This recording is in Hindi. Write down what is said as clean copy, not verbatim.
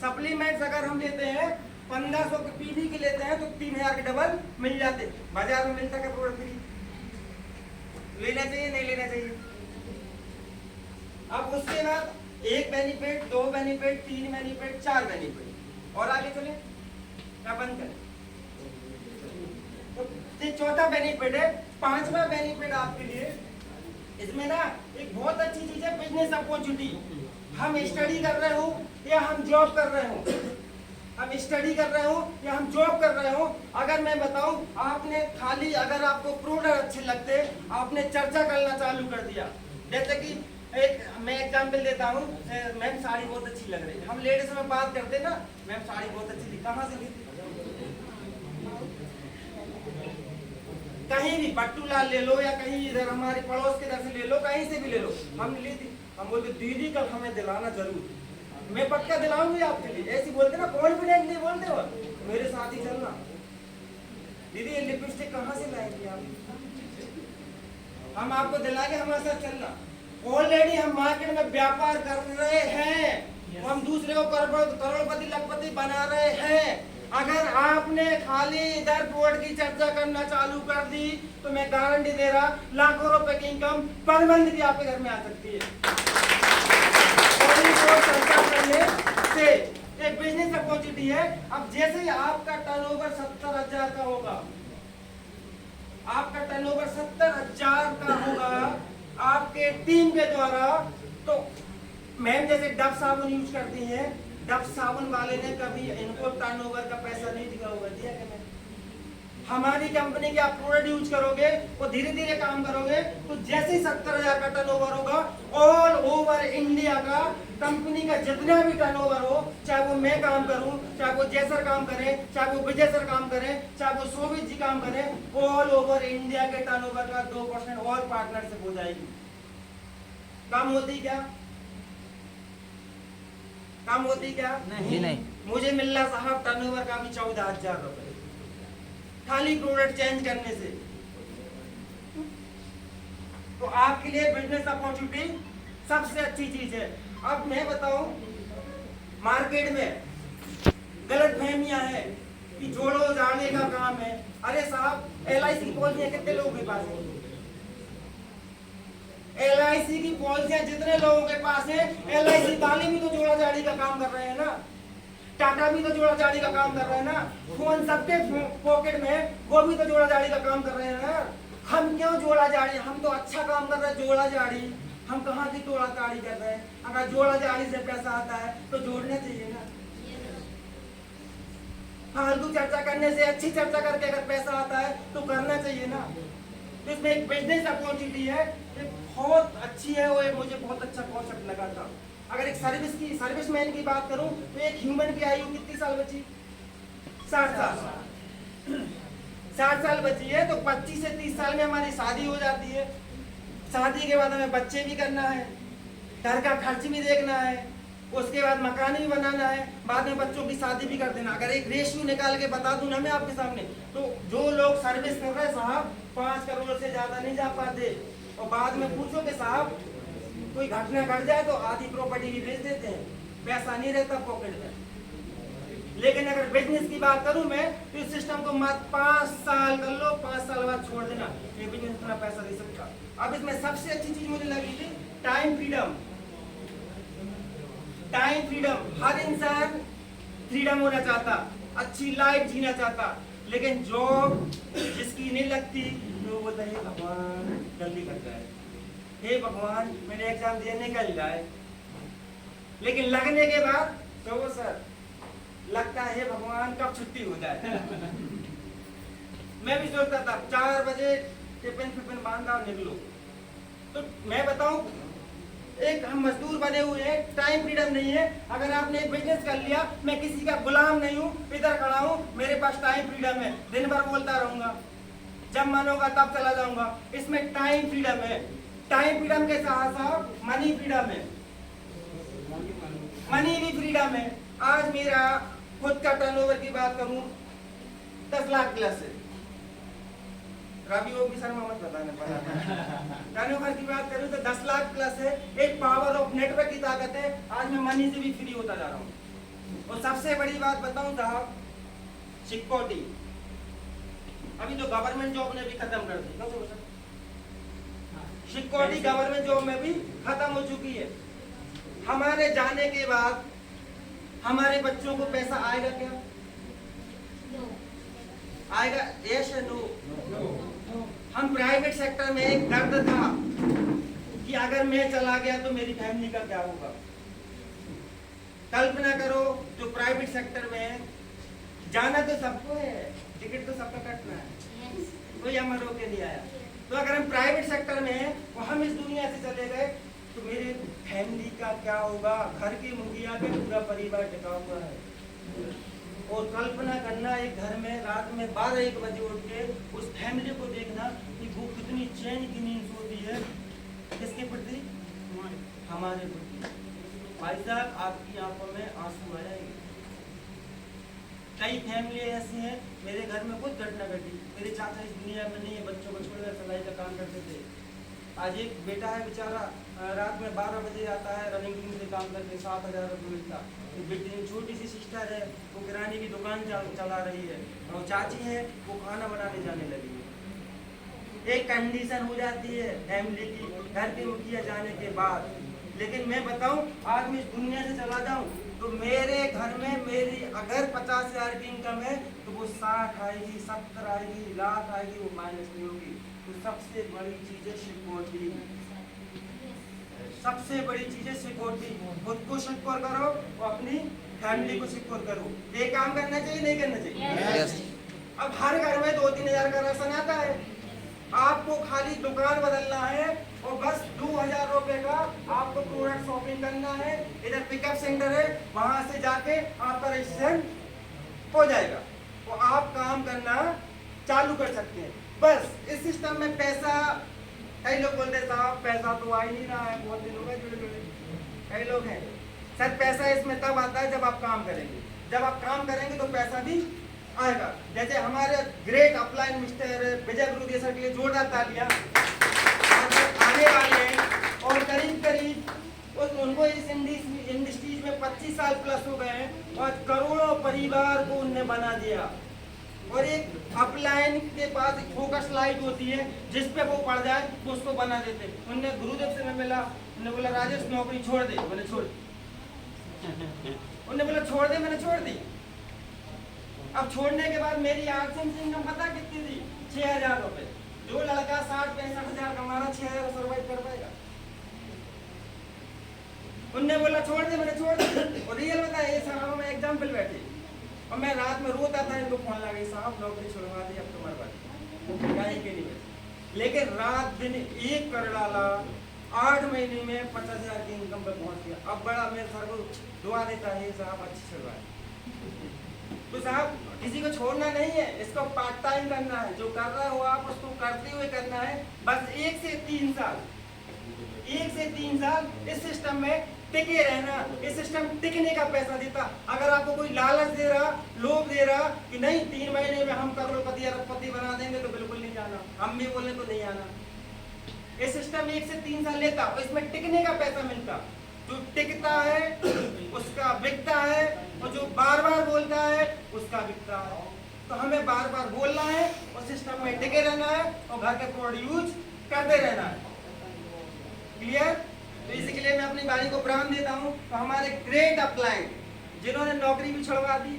सप्लीमेंट्स अगर हम लेते हैं 1500 के पीडी के लेते हैं तो 3000 के डबल मिल जाते। बाजार में मिलता क्या प्रोडक्ट फ्री? लेना चाहिए नहीं लेना चाहिए? अब उसके बाद एक बेनिफिट, दो बेनिफिट, तीन बेनिफिट, चार बेनिफिट, और आगे चले क्या बंद करें? तो ये चौथा बेनिफिट है। पांचवा बेनिफिट आपके लिए इसमें ना एक बहुत अच्छी चीज है, बिजनेस अपॉर्चुनिटी। हम स्टडी कर रहे हो या हम जॉब कर रहे हो, हम स्टडी कर रहे हो या हम जॉब कर रहे हो, अगर मैं बताऊं आपने खाली अगर आपको प्रोडक्ट अच्छे लगते आपने चर्चा करना चालू कर दिया। जैसे कि एक मैं एग्जांपल देता हूँ, मैम साड़ी बहुत अच्छी लग रही है, हम लेडीज में बात करते ना, मैम साड़ी बहुत अच्छी थी, कहाँ से ली थी? कहीं भी बट्टू लाल ले लो या कहीं इधर हमारे पड़ोस के इधर से ले लो, कहीं से भी ले लो, हम ली थी। हम बोलते दीदी कल हमें दिलाना जरूर, मैं पक्का दिलाऊंगी आपके लिए, ऐसी बोलते ना, कॉन्फिडेंटली बोलते हो, मेरे साथ ही चलना। दीदी ये लिपस्टिक कहाँ से लाएंगे आप? हम आपको दिलाएंगे, हमारे साथ चलना। ऑलरेडी हम मार्केट में व्यापार कर रहे हैं, हम दूसरे को करोड़पति लखपति बना रहे हैं। अगर आपने खाली इधर बोर्ड की चर्चा करना चालू कर दी तो मैं गारंटी दे रहा लाखों रुपए की इनकम पर मंथ भी आपके घर में आ सकती है। चर्चा करने से एक बिजनेस अपॉर्चुनिटी है। अब जैसे ही आपका टर्नओवर 70,000 का होगा, आपका टर्नओवर 70,000 का होगा आपके टीम के द्वारा, तो मैम जैसे डब साबुन यूज करती हैं, डब साबुन वाले ने कभी इनको टर्नओवर का पैसा नहीं दिया होगा, दिया क्या? हमारी कंपनी के आप प्रोडक्ट यूज करोगे, वो धीरे धीरे काम करोगे, तो जैसे ही 70,000 का टर्नओवर होगा, ऑल ओवर इंडिया का कंपनी का जितना भी टर्नओवर हो, चाहे वो मैं काम करूं, चाहे वो जयसर काम करें, चाहे वो विजय सर काम करें, चाहे वो शोभित जी काम करें, ऑल ओवर इंडिया के टर्नओवर का 2% और पार्टनरशिप हो जाएगी। काम होती क्या? काम होती क्या? नहीं। मुझे मिल रहा साहब टर्नओवर का भी 14,000 रुपए खाली प्रोडक्ट चेंज करने से। तो आपके लिए बिजनेस अपॉर्चुनिटी सबसे अच्छी चीज है। अब मैं बताऊं, मार्केट में गलत फहमियां है कि जोड़ो जाने का काम है। अरे साहब LIC की पॉलिसियां कितने लोगों के पास है? LIC की पॉलिसियां जितने लोगों के पास है, LIC वाले भी तो जोड़ा जाड़ी का काम कर रहे हैं ना, टाटा भी तो जोड़ा जाड़ी का काम कर रहे हैं ना, फोन सबके पॉकेट में, वो भी तो जोड़ा जाड़ी का काम कर रहे हैं ना। हम क्यों जोड़ा जाड़ी? हम तो अच्छा काम कर रहे हैं जोड़ा जाड़ी, हम कहाँ की जोड़ा जाड़ी कर रहे हैं? अगर जोड़ा जाड़ी से पैसा आता है तो जोड़ना चाहिए ना। फालतू चर्चा करने से अच्छी चर्चा करके अगर पैसा आता है तो करना चाहिए ना। तो इसमें एक बिजनेस अपॉर्चुनिटी है, ये बहुत अच्छी है, वो मुझे बहुत अच्छा कॉन्सेप्ट लगा था। अगर एक सर्विसमैन की बात करूं तो एक ह्यूमन की आयु कितनी साल बची? 60 साल। 60 साल बची है, तो 25 से 30 साल में हमारी शादी हो जाती है। शादी के बाद हमें बच्चे भी करना है, घर का खर्च भी देखना है, उसके बाद मकान भी बनाना है, बाद में बच्चों की शादी भी कर देना। अगर एक रेशियो निकाल के बता दूं ना मैं आपके सामने, तो जो लोग सर्विस कर रहे हैं साहब 5 करोड़ से ज्यादा नहीं जा पाते, और बाद में पूछो कि साहब कोई घटना घट जाए तो आधी प्रॉपर्टी भी बेच देते हैं, पैसा नहीं रहता पॉकेट में। लेकिन अगर बिजनेस की बात करूं मैं, तो इस सिस्टम को मत 5 साल कर लो, 5 साल बाद छोड़ देना, ये बिजनेस इतना पैसा दे सकता। अब इसमें सबसे अच्छी चीज मुझे लगी थी टाइम फ्रीडम। टाइम फ्रीडम, हर इंसान फ्रीडम होना चाहता, अच्छी लाइफ जीना चाहता, लेकिन जॉब जिसकी नहीं लगती तो बोलता है भगवान जल्दी कर जाए, हे भगवान मेरे एग्जाम देने निकल जाए। लेकिन लगने के बाद तो वो सर लगता है भगवान कब छुट्टी हो जाए। मैं भी सोचता था 4 बजे टिफिन बांधा और निकलो। तो मैं बताऊं, एक हम मजदूर बने हुए हैं, टाइम फ्रीडम नहीं है। अगर आपने एक बिजनेस कर लिया, मैं किसी का गुलाम नहीं हूँ, इधर खड़ा हूँ, मेरे पास टाइम फ्रीडम है, दिन भर बोलता रहूंगा, जब मन होगा तब चला जाऊंगा। इसमें टाइम फ्रीडम है। टाइम फ्रीडम के साथ साथ मनी फ्रीडम है, मनी भी फ्रीडम है। आज मेरा खुद का टर्नओवर की बात करूं 10 लाख प्लस है। रवि वो भी शर्मा मत बताने पड़ा। टर्नओवर की बात करूं तो 10 लाख प्लस है। एक पावर ऑफ नेटवर्क की ताकत है। आज मैं मनी से भी फ्री होता जा रहा हूं। और सबसे बड़ी बात बताऊं साहब, सिक्योरिटी अभी तो गवर्नमेंट जॉब ने भी खत्म कर दी। क्यों सर? सिक्योरिटी गवर्नमेंट जॉब में भी खत्म हो चुकी है। हमारे जाने के बाद हमारे बच्चों को पैसा आएगा क्या? आएगा? यस या नो? हम प्राइवेट सेक्टर में एक दर्द था कि अगर मैं चला गया तो मेरी फैमिली का क्या होगा। कल्पना करो, जो प्राइवेट सेक्टर में जाना तो सबको है, टिकट तो सबका कटना है, कोई हमें रोक के नहीं आया। तो अगर हम प्राइवेट सेक्टर में हैं और हम इस दुनिया से चले गए तो मेरे फैमिली का क्या होगा? घर की मुखिया पे पूरा परिवार टिका हुआ है। और कल्पना करना, एक घर में रात में 12-1 बजे उठ के उस फैमिली को देखना कि वो कितनी चैन की नींद सोती है। किसके प्रति? हमारे प्रति। भाई साहब, आपकी आंखों में आंसू आ जाएंगे। कई फैमिली ऐसी हैं, मेरे घर में कुछ घटना घटी, मेरे चाचा इस दुनिया में नहीं है, बच्चों को छोड़कर सिलाई का काम करते थे। आज एक बेटा है बेचारा, रात में 12 बजे आता है, रनिंग टीम से काम करके 7,000 रुपये मिलता। तो बेटी छोटी सी सिस्टर है, वो किराने की दुकान चला रही है, और चाची है वो खाना बनाने जाने लगी है। एक कंडीशन हो जाती है फैमिली की, घर के मुखिया जाने के बाद। लेकिन मैं बताऊं, आज मैं इस दुनिया से चला जाऊं तो मेरे घर में मेरी अगर 50,000 की इनकम है तो वो 60 आएगी, 70 आएगी, लाख आएगी, वो माइनस नहीं होगी। तो सबसे बड़ी चीज है सिक्योरिटी। सबसे बड़ी चीज है सिक्योरिटी। खुद को सिक्योर करो और अपनी फैमिली को सिक्योर करो। ये काम करना चाहिए, नहीं करना चाहिए? यस। अब हर घर में 2-3 हजार का राशन आता है। आपको खाली दुकान बदलना है और बस 2,000 रुपए का आपको प्रोडक्ट शॉपिंग करना है। इधर पिकअप सेंटर है, वहां से जाके आपका रजिस्ट्रेशन हो जाएगा और आप काम करना चालू कर सकते हैं। बस इस सिस्टम में पैसा, कई लोग बोलते हैं साहब पैसा तो आ ही नहीं रहा है, बहुत दिन हो गए जुड़े। कई लोग हैं सर, पैसा इसमें तब आता है जब आप काम करेंगे। जब आप काम करेंगे तो पैसा भी आएगा। जैसे हमारे ग्रेट अपलाइन मिस्टर विजय गुरुदेव सर के लिए जोरदार तालियां आने वाले हैं। और करीब उनको इस इंडस्ट्रीज में 25 साल प्लस हो गए हैं और करोड़ों परिवार को उनने बना दिया। और एक अपलाइन के पास एक फोकस लाइट होती है जिस पे वो पड़ जाए तो उसको बना देते। उनने गुरुदेव से मैं मिला, उन्होंने बोला राजेश नौकरी छोड़ दे, मैंने छोड़ दी। उन्होंने बोला छोड़ दे, मैंने छोड़ दी। अब छोड़ने के बाद मेरी आर्थिक इनकम पता कितनी थी? 6,000 रुपए। जो लड़का 60-65 हजार कमा रहा 6,000 सर्वाइव कर पाएगा? उनने बोला छोड़ दे, मैंने छोड़ दी। और रियल बताया, ये साहब में एग्जाम्पल बैठे और मैं रात में रोता था, इनको फोन लगा साहब नौकरी छुड़वा दी, अब तुम्हारे बात के लिए। लेकिन रात दिन एक कर डाला, 8 महीने में 50,000 की इनकम पर पहुंच गया। अब बड़ा मेरे सर को दुआ देता है साहब अच्छी छुड़वाए। तो साहब किसी को छोड़ना नहीं है, इसको पार्ट टाइम करना है। जो कर रहा हो आप उसको करते हुए करना है। बस 1 से 3 साल इस सिस्टम में टिके रहना। इस सिस्टम टिकने का पैसा देता। अगर आपको कोई लालच दे रहा, लोभ दे रहा कि नहीं 3 महीने में हम करोड़पति अरबपति बना देंगे, तो बिल्कुल नहीं जाना। हम भी बोले तो नहीं आना। ये सिस्टम 1 से 3 साल लेता और इसमें टिकने का पैसा मिलता। जो टिकता है उसका बिकता है और जो बार बार बोलता है उसका बिकता है। तो हमें बार बार बोलना है और सिस्टम में टिके रहना है और घर के प्रोडक्ट यूज करते रहना है। क्लियर? तो इसी के लिए मैं अपनी बाड़ी को प्रणाम देता हूँ। तो हमारे ग्रेट अपलाइन जिन्होंने नौकरी भी छुड़वा दी,